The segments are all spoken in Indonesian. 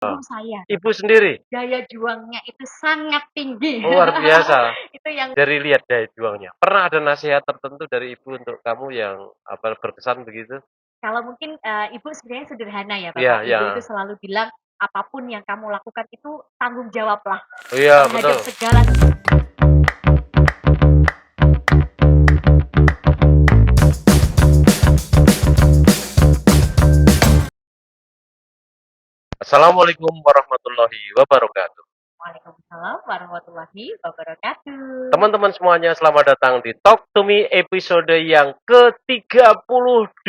Oh, Ibu saya, ibu Bapak. sendiri? Daya juangnya itu sangat tinggi. Luar biasa. Itu yang Dari lihat daya juangnya. Pernah ada nasihat tertentu dari ibu untuk kamu yang apa berkesan begitu? kalau mungkin, ibu sebenarnya sederhana ya, Iya, Bapak. iya. Ibu itu selalu bilang, "Apapun yang kamu lakukan itu tanggung jawablah Oh, iya, terhadap betul. segala." Assalamualaikum warahmatullahi wabarakatuh. Waalaikumsalam warahmatullahi wabarakatuh. Teman-teman semuanya, selamat datang di Talk to Me episode yang ke-32.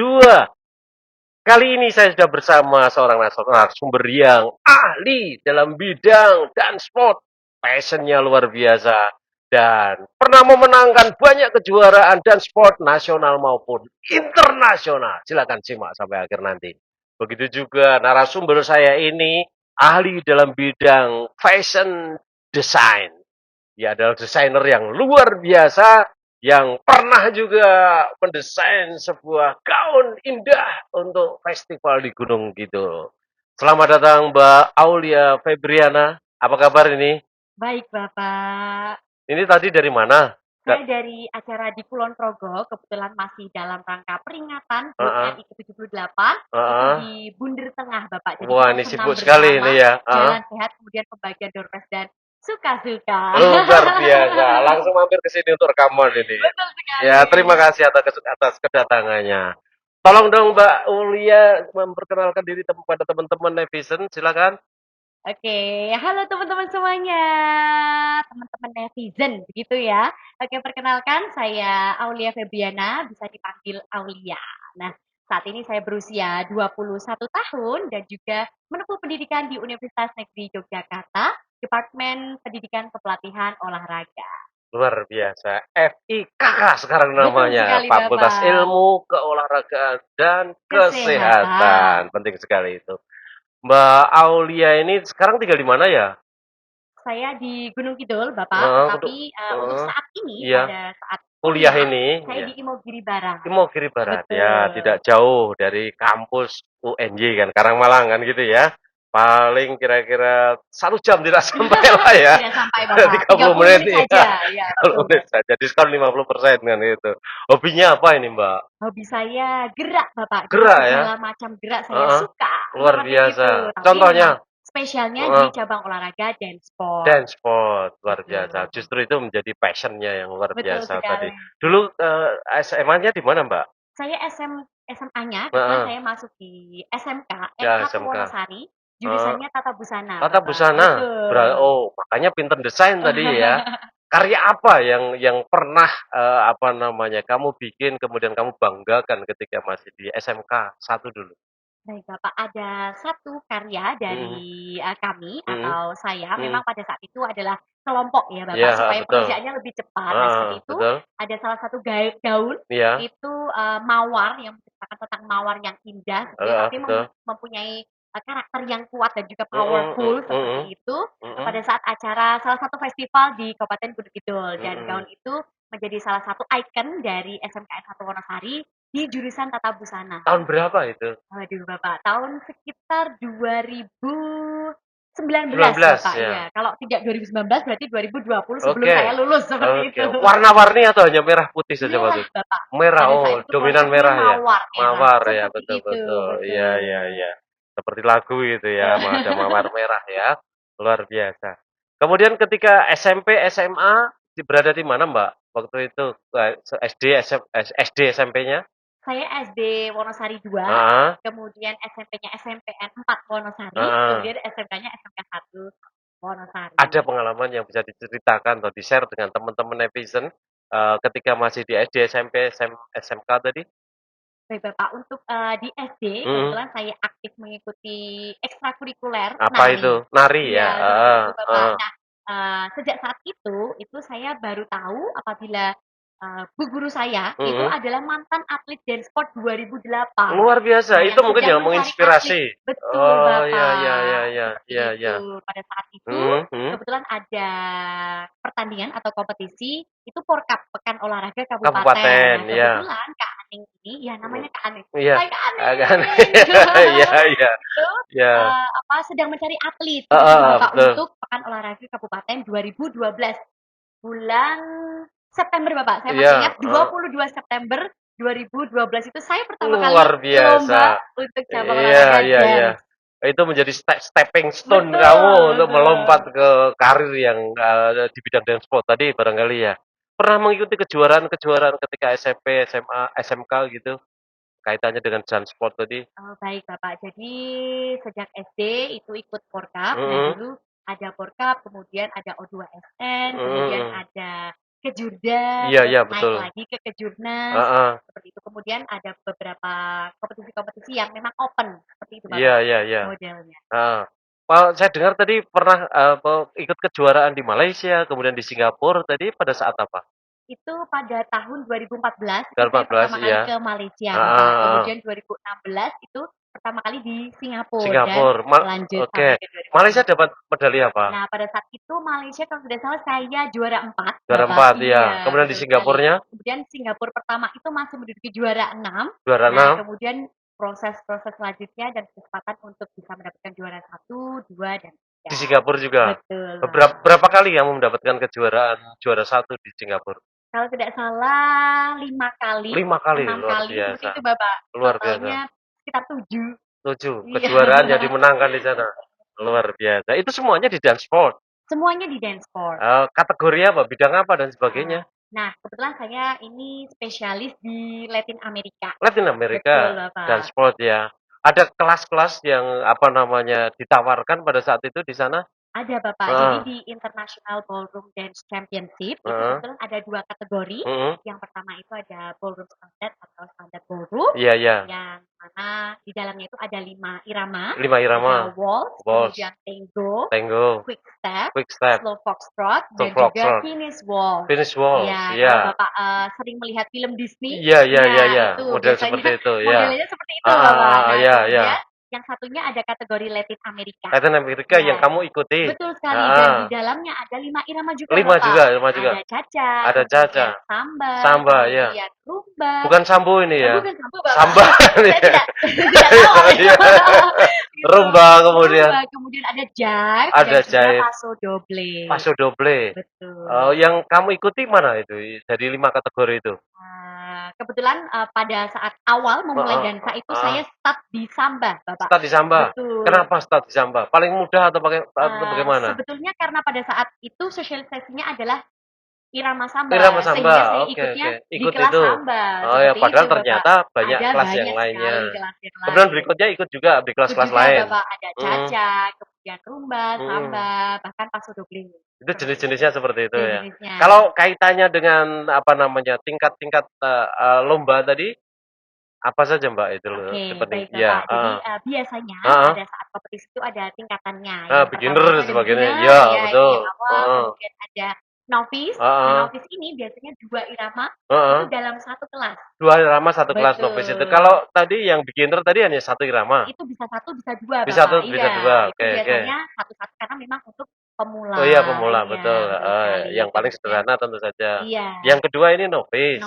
Kali ini saya sudah bersama seorang narasumber yang ahli dalam bidang dan sport. Passionnya luar biasa. Dan pernah memenangkan banyak kejuaraan dan sport nasional maupun internasional. Silakan simak sampai akhir nanti. Begitu juga narasumber saya ini ahli dalam bidang fashion design. Dia adalah desainer yang luar biasa yang pernah juga mendesain sebuah gaun indah untuk festival di Gunung Kidul. Selamat datang Mbak Aulia Febriana. Apa kabar ini? Baik, Bapak. Ini tadi dari mana? Saya dari acara di Kulon Progo, kebetulan masih dalam rangka peringatan HUT Heeh, RI ke-78, itu heeh. di Bunder Tengah, Bapak. Jadi Wah, kita ini senam sibuk sekali ini bersama, ya. Heeh. jalan sehat, kemudian pembagian door prize dan suka-suka. Luar biasa. Langsung mampir ke sini untuk rekaman ini. Betul Ya, sekali. terima kasih atas kedatangannya. Tolong dong Mbak Ulia memperkenalkan diri pada teman-teman netizen, silakan. Oke, halo teman-teman semuanya, teman-teman netizen, begitu ya. Oke, perkenalkan saya Aulia Febriana, bisa dipanggil Aulia. Nah, saat ini saya berusia 21 tahun dan juga menempuh pendidikan di Universitas Negeri Yogyakarta, Departemen Pendidikan Kepelatihan Olahraga. Luar biasa. FIKK sekarang Betul namanya, sekali, Fakultas Bapak. Ilmu Keolahragaan dan Kesehatan. Kesehatan. Penting sekali itu. Mbak Aulia ini sekarang tinggal di mana ya? Saya di Gunung Kidul, Bapak, Heeh, untuk tetapi untuk saat ini, iya, pada saat kuliah kuliah, ini, saya ya. di Imogiri Barat. Imogiri Barat ya, Betul. tidak jauh dari kampus UNJ kan, Karangmalang kan gitu ya. Paling kira-kira 1 jam tidak sampai lah ya. Tidak sampai, Bapak. 30 30 menit menit ya. saja. Ya, 30 betul, menit Bapak. saja, diskon 50% kan itu. Hobinya apa ini Mbak? Hobi saya gerak, Bapak. Jadi Gerak ya? segala macam gerak saya Heeh, suka luar seperti itu. biasa. Tapi memang Contohnya, spesialnya di heeh, cabang olahraga dance sport. dance sport, luar biasa. Betul. Justru itu menjadi passionnya yang luar Betul biasa tadi. sekali. Dulu SMA-nya di mana Mbak? Saya SMA-nya, kebetulan Heeh, saya masuk di SMK ya M1 SMK. Wonosari, Heeh. jurusannya Tata Busana, Tata Bapak. busana. Betul. Oh, makanya pinter desain tadi ya. Karya apa yang pernah apa namanya kamu bikin kemudian kamu banggakan ketika masih di SMK 1 dulu? Baik, Bapak, ada satu karya Mhm, dari kami mhm, atau saya, memang mhm. pada saat itu adalah kelompok ya, Iya, Bapak, heeh, supaya betul. pengerjaannya lebih cepat. Nah, Heeh, seperti itu betul. ada salah satu gaun Iya, itu mawar yang menceritakan tentang mawar yang indah, gitu ya, heeh, tapi betul. mempunyai karakter yang kuat dan juga Mhm, powerful mhm, seperti itu pada mhm, saat acara salah satu festival di Kabupaten Gunung Kidul, dan gaun mhm. itu menjadi salah satu ikon dari SMK S1 Wonosari di jurusan Tata Busana. Tahun berapa itu? Waduh, Bapak, tahun sekitar 2019, 19 Bapak, ya. iya. Kalau tidak 2019 berarti 2020 sebelum saya Oke. lulus, seperti Oke. itu. Warna-warni atau hanya merah putih saja Merah, waktu itu? Bapak. Merah. Pada saat Oh, itu dominan konsepnya merah ya. mawar merah, Mawar ya, seperti itu, betul-betul. Iya, iya, betul. iya. Seperti lagu itu ya, ada mawar merah ya. Luar biasa. Kemudian ketika SMP, SMA berada di mana, Mbak? Waktu itu SD, SD, SMP-nya? Saya SD Wonosari 2, Heeh, kemudian SMP-nya SMPN 4 Wonosari, heeh. kemudian SMK-nya SMK 1 Ada Wonosari. pengalaman yang bisa diceritakan atau di-share dengan teman-teman netizen ketika masih di SD, SMP, SMK tadi? Baik, Bapak, untuk di SD Mhm. kebetulan saya aktif mengikuti ekstrakurikuler Apa itu? nari. Nari ya? Iya, seperti Heeh, itu, Bapak. heeh. Nah, sejak saat itu saya baru tahu apabila Bu guru saya itu Mhm. adalah mantan atlet dance sport 2008. Luar biasa, Nah, itu yang mungkin sedang yang mencari atlet. menginspirasi. Betul, Oh, ya ya ya Bapak. ya Seperti ya itu. ya. Pada saat itu Mhm mhm. kebetulan ada pertandingan atau kompetisi itu Porkap, Pekan Olahraga Kabupaten. Kabupaten, Nah, ya. kebetulan Kak Aning ini, ya Mhm. namanya Kak Aning. Iya, Hai Kak kan. Aning. Iya iya, Itu iya. sedang mencari atlet begitu Heeh, Bapak betul. untuk Pekan Olahraga Kabupaten 2012 bulan September Bapak. Saya masih Iya, ingat 22 September 2012 itu saya pertama kali luar lomba biasa. untuk cabang Iya olahraga iya iya. dance. Itu menjadi stepping stone kamu Betul, untuk betul. melompat ke karir yang, di bidang dance sport tadi barangkali ya? Pernah mengikuti kejuaraan-kejuaraan ketika SMP, SMA, SMK gitu, kaitannya dengan dance sport tadi? Oh, baik Bapak. Jadi sejak SD itu ikut Porkap. Nah, Mhm, dulu ada Porkap, kemudian ada O2SN, mhm kemudian mhm. ada Kejurda, Iya terus iya, naik betul. lagi ke Kejurnas, Heeh. seperti itu. Kemudian ada beberapa kompetisi-kompetisi yang memang open, seperti itu Iya Bapak iya iya. modelnya. Heeh. Saya dengar tadi pernah, ikut kejuaraan di Malaysia, kemudian di Singapura tadi pada saat apa? Itu pada tahun 2014 itu saya 2014 pertama kali iya. ke Malaysia, Heeh Bapak. heeh. Kemudian 2016 itu pertama kali di Singapura dan Singapura, lanjut oke. sampai ke Malaysia 2019. dapat medali apa? Nah, pada saat itu Malaysia kalau tidak salah saya juara 4, Juara Bapak. 4 ya. Iya, Kemudian di betul sekali. Singapurnya Kemudian Singapura pertama itu masih menduduki juara 6. juara Nah, 6. kemudian proses-proses selanjutnya dan kesempatan untuk bisa mendapatkan juara 1, 2, dan Di 3. Singapura juga. Betul, Berapa, Bapak. berapa kali kamu mendapatkan kejuaraan juara satu di Singapura? Kalau tidak salah 5 kali, 5 kali, 6 luar kali, seperti biasa. itu, Bapak. Luar biasa. Totalnya sekitar 7. 7 Iya. kejuaraan yang dimenangkan di sana. Luar biasa. Itu semuanya di dance sport. Semuanya di dance sport. Kategori apa, bidang apa dan Eee, sebagainya? nah, kebetulan saya ini spesialis di Latin Amerika. Latin Betul, Amerika dan Bapak. sport ya. Ada kelas-kelas yang apa namanya ditawarkan pada saat itu di sana? Ada Bapak, jadi Heeh, di International Ballroom Dance Championship itu heeh, kebetulan ada 2 kategori. mhm. Yang pertama itu ada Ballroom Standard atau Standard Ballroom, Iya iya. yang mana di dalamnya itu ada 5 irama, 5 irama. ada waltz, Waltz, kemudian tango, tango, quick step, quick step, slow foxtrot, slow dan juga foxtrot, finish waltz. finish waltz. Iya, kalau Iya. Bapak, sering melihat film Disney, Iya iya iya nah iya. itu Model biasanya seperti itu, ya. modelnya seperti itu Bapak. Nah, Iya iya. kemudian yang satunya ada kategori Latin Amerika. Latin Amerika yang Ya, kamu ikuti. betul sekali dan di Heeh. dalamnya ada 5 irama juga 5 Bapak. juga 5 juga. Ada caca, Ada Caca, kemudian samba, Samba, ya. kemudian rumba. Bukan Sambo ini ya? Bukan samba Bapak. Samba Saya ya. tidak tidak tahu. Iya. Gitu. Rumba kemudian. Rumba, kemudian ada jive dan Ada juga jahit, paso doble. paso doble. Betul. Yang kamu ikuti mana itu dari 5 kategori itu? Kebetulan pada saat awal memulai Heeh, dansa itu heeh. saya start di samba, Bapak. Start di Samba. Betul. Kenapa start di Samba? Paling mudah atau bagaimana? Sebetulnya karena pada saat itu sosialisasinya adalah irama Irama samba, Samba. sehingga saya Oke oke. ikutnya di Ikut kelas itu. samba, Oh ya, seperti itu padahal Bapak. ternyata banyak Ada kelas yang banyak lainnya. sekali kelas yang Kemudian lain. berikutnya ikut juga di Ikut kelas-kelas juga lain. Bapak, ada Mhm, caca, kemudian rumba, mhm. samba, bahkan paso doble, Itu seperti itu jenis-jenisnya seperti itu ya. jenis-jenisnya. Kalau kaitannya dengan apa namanya tingkat-tingkat lomba tadi apa saja Mbak itu loh Oke, seperti baik ya, Bapak. Jadi, heeh, biasanya heeh, pada saat kompetisi itu ada tingkatannya. Yang pertama beginner itu dan ada sebagainya. beginner, Iya ya itu betul. yang awal, Heeh, kemudian ada novice. Nah, heeh, novice ini biasanya 2 irama itu heeh. dalam satu kelas. 2 irama satu kelas novice itu. Betul. Kalau tadi yang beginner tadi hanya satu irama. Itu bisa 1, bisa 2 Bisa Bapak. satu, bisa Iya, dua. itu Oke oke. biasanya satu-satu karena memang untuk Oh iya pemula. pemula betul. Iya, betul sekali. Yang paling Kemudian sederhana tentu saja. iya, Yang kedua ini novice.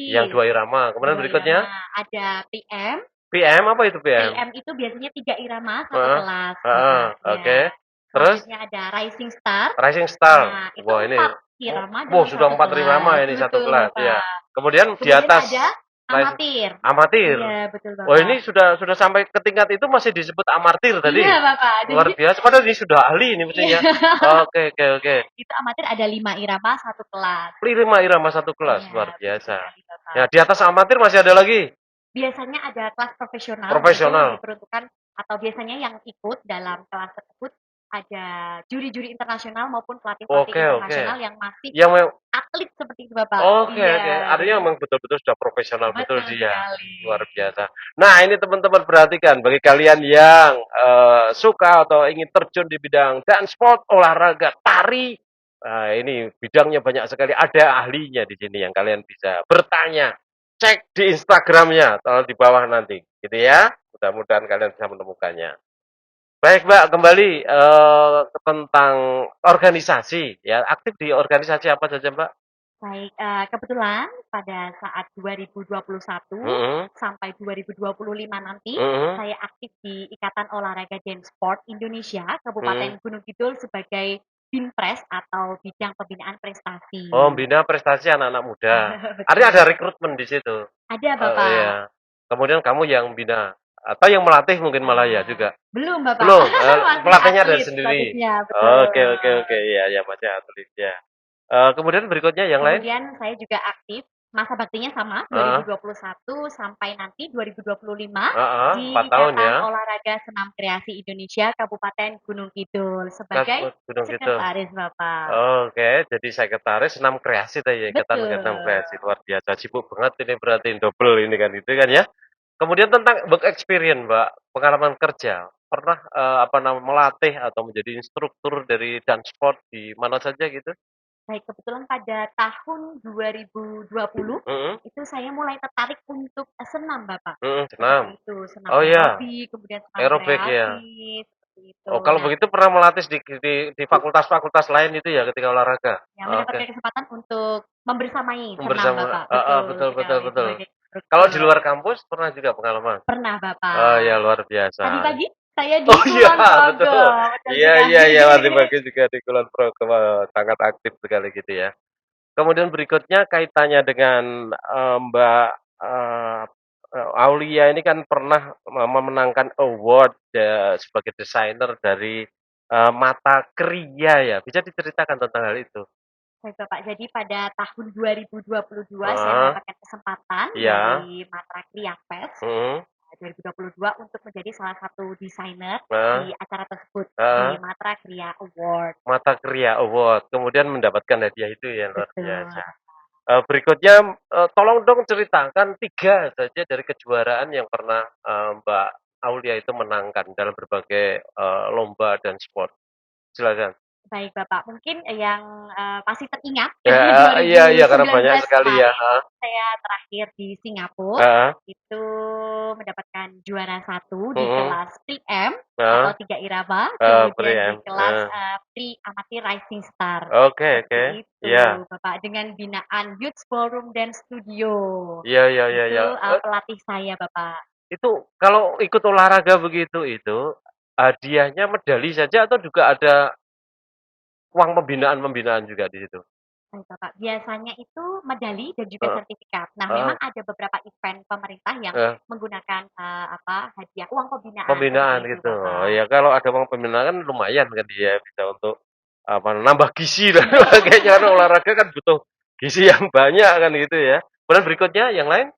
Yang novice, 2 irama. Kemudian 2 irama. berikutnya Ada PM. PM apa itu PM? PM itu biasanya 3 irama, satu Heeh, kelas, heeh, Bapak. oke. Iya. Terus Selanjutnya ada Rising Star. Rising Star. Nah, itu Wah ini, 4 irama wah dalam sudah satu 4 irama kelas. ini satu Betul, kelas ya. Bapak. Kemudian di Kemudian atas ada Rising amatir. amatir. Iya, betul, Wah ini Bapak. sudah sampai ke tingkat itu masih disebut amatir tadi. Iya, Bapak. Luar Jadi biasa. Padahal ini sudah ahli ini mestinya. iya, Oke oke oke. itu amatir ada 5 irama, satu kelas. 5 irama satu kelas luar Iya, betul biasa. sekali, Bapak. Ya di atas amatir masih ada lagi Biasanya ada kelas profesional. Nah, itu profesional. diperuntukkan atau biasanya yang ikut dalam kelas tersebut ada juri-juri internasional maupun pelatih-pelatih Oke oke. internasional yang masih Yang atlet seperti itu, Bapak. oke oke. Iya, Artinya memang betul-betul sudah profesional betul betul sih ya. sekali. Luar biasa. Nah, ini teman-teman perhatikan bagi kalian yang suka atau ingin terjun di bidang dance sport, olahraga, tari, Ini bidangnya banyak sekali, ada ahlinya di sini yang kalian bisa bertanya. Cek di Instagramnya, atau di bawah nanti, gitu ya. Mudah-mudahan kalian bisa menemukannya. Baik, Mbak, kembali tentang organisasi, ya. Aktif di organisasi apa saja, Mbak? Baik, kebetulan pada saat 2021 Mhm, sampai 2025 nanti, mhm, saya aktif di Ikatan Olahraga dan Sport Indonesia mhm. Kabupaten Gunung Kidul sebagai Binpres atau Bidang Pembinaan Oh, Prestasi. bina prestasi anak-anak muda. Artinya ada Betul. rekrutmen di situ. Ada, Oh, Bapak. iya. Kemudian kamu yang bina atau yang melatih mungkin malah ya Nah, juga? belum, Bapak. Belum, Masih pelatihnya dari atlet sendiri? statusnya, Oke, betul. oke, oke, iya, iya, masih atlet ya. Kemudian berikutnya yang lain? Kemudian saya juga aktif, masa baktinya sama Heeh, 2021 sampai nanti 2025 heeh, 4 di tahun ya, Ikatan Olahraga Senam Kreasi Indonesia Kabupaten Gunung Kidul sebagai Gunung Kidul. sekretaris, Bapak. Oke, jadi sekretaris senam kreasi tadi ya, Ikatan Betul. Senam Kreasi, luar biasa, sibuk banget ini berarti double ini kan, itu kan ya? Kemudian tentang work experience, Mbak, pengalaman kerja, pernah, melatih atau menjadi instruktur dari dance sport di mana saja gitu? Baik, kebetulan pada tahun 2020 Mhm, itu saya mulai tertarik untuk senam, Bapak. mhm, senam. Seperti itu, senam Oh iya, aerobik, kemudian senam aerobik ya. kreasi, seperti itu. Oh, kalau Nah, begitu pernah melatih di fakultas-fakultas lain itu ya ketika olahraga? yang Oke, mendapatkan kesempatan untuk membersamai senam, bersama Bapak. Betul betul, betul, sekali, betul. sebagai Kalau di instruktur. luar kampus pernah juga pengalaman? Pernah, Oh ya, Bapak. luar Tadi biasa. pagi saya di Oh iya, Kulon betul. Progo, betul Iya, iya, sekali. iya, Warti Bagus juga di Kulon Progo, sangat aktif sekali gitu ya. Kemudian berikutnya kaitannya dengan, Mbak, Aulia ini kan pernah memenangkan award, sebagai desainer dari, Mata Kriya ya, bisa diceritakan tentang hal itu? Baik, Bapak. Jadi pada tahun 2022 saya Heeh, mendapatkan kesempatan iya, dari Matra Kriya Fest mhm, 2022 untuk menjadi salah satu desainer heeh, di acara tersebut heeh, di Matra Kriya Award. Mata Kriya Award, kemudian mendapatkan hadiah itu ya, luar Betul. biasa. Berikutnya, tolong dong ceritakan 3 saja dari kejuaraan yang pernah, Mbak Aulia itu menangkan dalam berbagai, lomba dan sport. Silakan. Baik, Bapak. Mungkin yang pasti teringat Ya, iya, iya, karena banyak 2019 sekali ya, kemarin heeh, saya terakhir di Singapura heeh, itu mendapatkan juara satu di mhm, kelas Pre-M atau heeh, 3 irama, kemudian di Priem, kelas Pre Amati Rising Star. oke, oke, Seperti itu, iya, Bapak, dengan binaan Youth Ballroom Dance Studio. iya, iya, iya, Itu iya, pelatih saya, Bapak. itu kalau ikut olahraga begitu itu, hadiahnya medali saja atau juga ada uang pembinaan-pembinaan juga di situ? Baik, Bapak. Biasanya itu medali dan juga Heeh, sertifikat. Nah, memang heeh, ada beberapa event pemerintah yang heeh. menggunakan hadiah uang pembinaan Pembinaan seperti itu, gitu. Oh, Bapak. ya kalau ada uang pembinaan kan lumayan kan dia bisa untuk nambah gizi dan sebagainya. Karena olahraga kan butuh gizi yang banyak kan gitu ya. Kemudian berikutnya yang lain?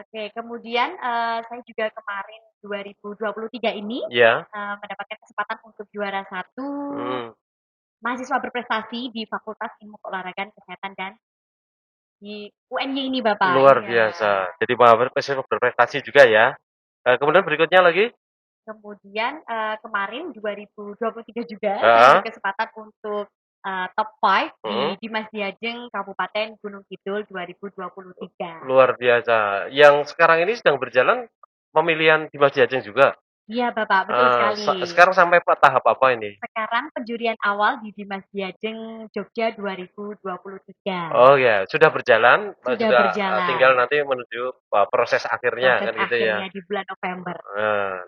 Oke, kemudian saya juga kemarin 2023 ini Ya. mendapatkan kesempatan untuk juara satu Hmm, mahasiswa berprestasi di Fakultas Ilmu Keolahragaan Kesehatan dan di UNY ini, Bapak. luar Iya. biasa. Jadi berprestasi juga ya. Kemudian berikutnya lagi? Kemudian, kemarin 2023 juga saya Heeh, berkesempatan untuk, top 5 mm, di Dimas Diajeng Kabupaten Gunung Kidul 2023. luar biasa. Yang sekarang ini sedang berjalan pemilihan di Mas Diajeng juga. Iya, Bapak, betul sekali. Sekarang sampai tahap apa ini? Sekarang penjurian awal di Dimas Diajeng Jogja 2023. Oh ya, sudah berjalan, Sudah sudah, berjalan, tinggal nanti menuju, proses akhirnya proses kan gitu ya. akhirnya di bulan November.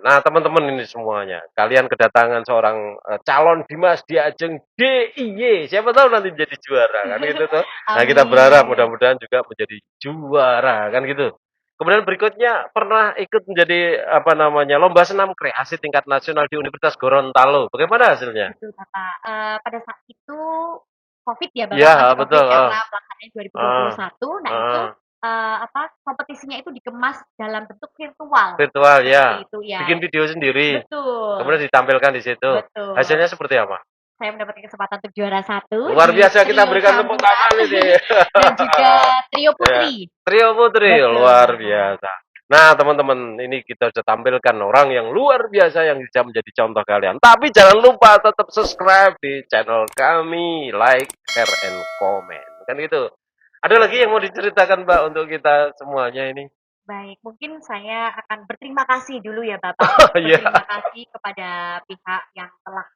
Nah teman-teman ini semuanya, kalian kedatangan seorang, calon Dimas Diajeng DIY, siapa tahu nanti menjadi juara kan gitu tuh. Nah kita berharap Amin. mudah-mudahan juga menjadi juara kan gitu. Kemudian berikutnya pernah ikut menjadi lomba senam kreasi tingkat nasional di Universitas Gorontalo. Bagaimana hasilnya? Betul, Bapak. Pada saat itu Covid ya, Bapak, Iya, masih Covid betul, karena pelaksanaannya heeh, 2021. Nah, itu, heeh. kompetisinya itu dikemas dalam bentuk virtual, Virtual seperti ya, itu ya. bikin video sendiri, kemudian Betul, ditampilkan di situ. betul. Hasilnya seperti apa? Saya mendapatkan kesempatan untuk juara satu Luar di biasa, kita trio berikan tepuk campuran tangan ini. dan juga trio Ya, putri. trio putri Betul, luar Bapak. biasa. Nah, teman-teman, ini kita sudah tampilkan orang yang luar biasa yang bisa menjadi contoh kalian. Tapi jangan lupa tetap subscribe di channel kami, like, share, and comment. Kan gitu. Ada lagi yang mau diceritakan, Mbak, untuk kita semuanya ini? Baik, mungkin saya akan berterima kasih dulu ya Bapak. Oh Berterima iya. kasih kepada pihak yang telah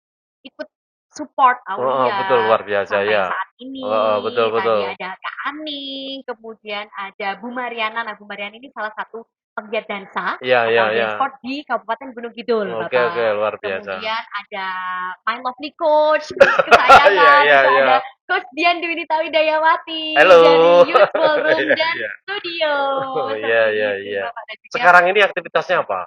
ikut support Oh, betul Aulia luar biasa sampai ya. saat Oh, betul ini. betul. Tadi ada Kak Aning, kemudian ada Bu Mariana. Nah, Bu Mariana ini salah satu penggiat dansa Iya, iya, atau iya. dance sport di Kabupaten Gunung Kidul, Oke, oke, Bapak. luar biasa. Kemudian ada my lovely coach Iya, kesayangan, iya, itu iya. ada Coach Dian Dwinita Widayawati Halo. dari Youth Ballroom Iya, dan iya. Studio, Oh, iya, seperti iya, itu iya. Bapak, dan juga Sekarang ini aktivitasnya apa?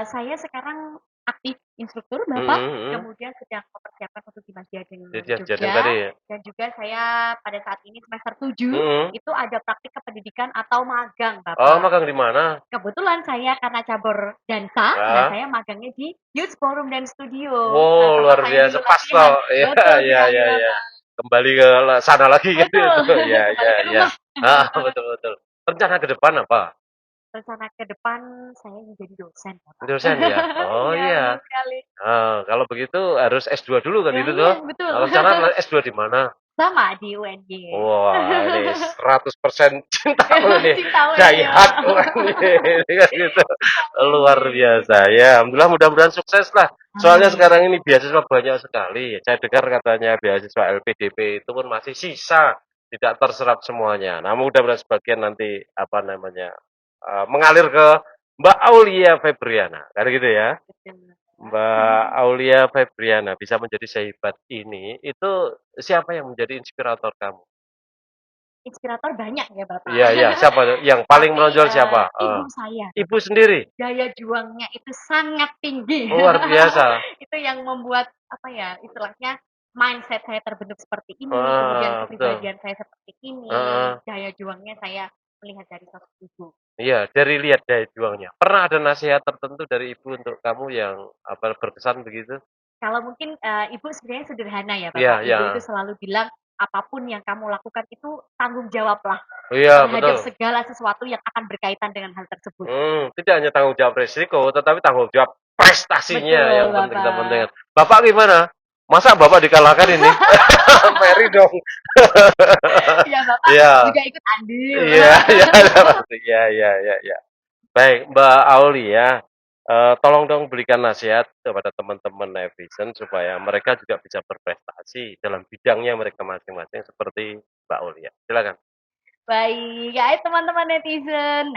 saya sekarang aktif instruktur Bapak, Mhm, mhm. kemudian sedang mempersiapkan untuk di Mas Jajeng Jadi Jateng Jogja, tadi. dan juga saya pada saat ini semester 7 Mhm. itu ada praktik kependidikan atau magang Oh, Bapak. magang di mana? Kebetulan saya karena cabur dansa, nah Ah. saya magangnya di Youth Ballroom dan Studio. Nah, Wow, tempat luar saya biasa. dulu Pas latihan. toh. Iya, Betul iya, sekali iya, iya. Bapak. Kembali ke sana lagi kan Betul, itu. Iya, iya, kembali ke iya. rumah. Ah, betul, betul. Rencana ke depan apa? Rencana ke depan saya ingin jadi dosen Bapak. Dosen ya? Oh Iya, betul iya. sekali. Kalau begitu harus S2 dulu kan Ya, itu iya, tuh. betul. Rencana S2 di mana? Sama di UNY. Wah, ini 100% cintamu nih. Cinta Die UNY, hard Pak. ini kan gitu. Luar Amin. biasa ya. Alhamdulillah mudah-mudahan sukses lah. Soalnya Amin. sekarang ini beasiswa banyak sekali. Saya dengar katanya beasiswa LPDP itu pun masih sisa, tidak terserap semuanya. Nah, mudah-mudahan sebagian nanti apa namanya mengalir ke Mbak Aulia Febriana, kan gitu ya. Betul. Mbak Aulia Febriana bisa menjadi sehebat ini, itu siapa yang menjadi inspirator kamu? Inspirator banyak ya, Bapak. Iya, iya, siapa tuh? Yang paling Tapi, menonjol siapa? ibu saya, Ibu Bapak. sendiri? Daya juangnya itu sangat tinggi. Luar biasa. Itu yang membuat, apa ya, istilahnya mindset saya terbentuk seperti ini, kemudian Ah, betul. kepribadian saya seperti ini, Heeh. daya juangnya saya melihat dari sosok ibu. Iya, dari lihat daya juangnya. Pernah ada nasihat tertentu dari ibu untuk kamu yang apa berkesan begitu? Kalau mungkin, ibu sebenarnya sederhana ya, Iya, Bapak. iya. Ibu itu selalu bilang, "Apapun yang kamu lakukan itu tanggung jawablah Iya, terhadap betul. segala sesuatu yang akan berkaitan dengan hal tersebut." Tidak hanya tanggung jawab resiko, tetapi tanggung jawab prestasinya Betul, yang penting Bapak. teman-teman. Bapak gimana? Masa Bapak dikalahkan ini? Mary dong. Ya, Bapak Iya, juga ikut andil. iya, iya, iya, iya, iya, iya. Baik, Mbak Aulia, tolong dong berikan nasihat kepada teman-teman netizen supaya mereka juga bisa berprestasi dalam bidangnya mereka masing-masing seperti Mbak Aulia. Silakan. Baik, ya teman-teman netizen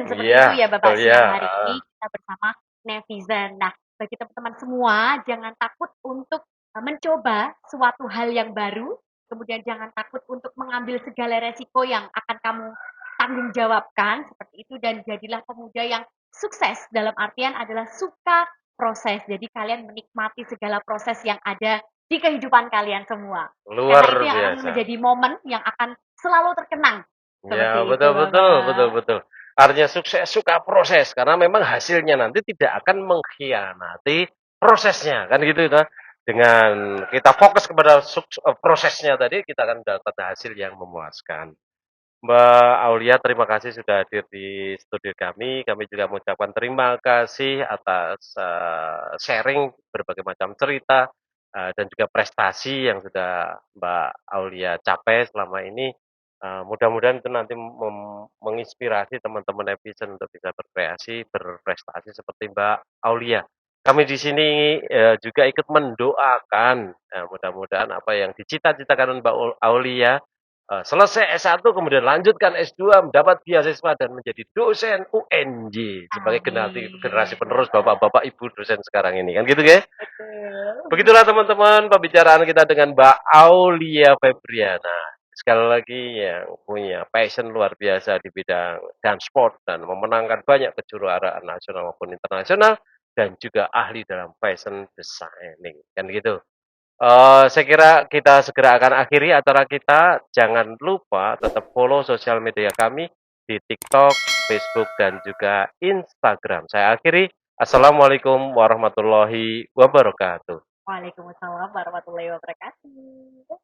seperti Iya, itu ya betul Bapak. ya. Siang hari ini kita bersama netizen. Nah, bagi teman-teman semua, jangan takut untuk mencoba suatu hal yang baru, kemudian jangan takut untuk mengambil segala resiko yang akan kamu tanggung jawabkan, seperti itu, dan jadilah pemuda yang sukses, dalam artian adalah suka proses. Jadi kalian menikmati segala proses yang ada di kehidupan kalian semua. Luar Karena itu yang akan biasa. menjadi momen yang akan selalu terkenang. Ya, Seperti itu, betul, betul, betul, Bapak. betul. Artinya sukses suka proses karena memang hasilnya nanti tidak akan mengkhianati prosesnya, kan gitu kan. Dengan kita fokus kepada prosesnya tadi, kita akan dapat hasil yang memuaskan. Mbak Aulia, terima kasih sudah hadir di studio kami. Kami juga mengucapkan terima kasih atas sharing berbagai macam cerita dan juga prestasi yang sudah Mbak Aulia capai selama ini. Mudah-mudahan itu nanti menginspirasi teman-teman netizen untuk bisa berkreasi, berprestasi seperti Mbak Aulia. Kami di sini juga ikut mendoakan, mudah-mudahan apa yang dicita-citakan Mbak Aulia selesai S1 kemudian lanjutkan S2 mendapat beasiswa dan menjadi dosen UNJ sebagai generasi Amin, penerus Bapak. bapak-bapak ibu dosen sekarang ini kan gitu ya. Betul. Begitulah teman-teman pembicaraan kita dengan Mbak Aulia Febriana. Sekali lagi yang punya passion luar biasa di bidang dance sport dan memenangkan banyak kejuaraan nasional maupun internasional dan juga ahli dalam fashion designing kan gitu. Saya kira kita segera akan akhiri acara kita. Jangan lupa tetap follow sosial media kami di TikTok, Facebook, dan juga Instagram. Saya akhiri. Assalamualaikum warahmatullahi wabarakatuh. Waalaikumsalam warahmatullahi wabarakatuh.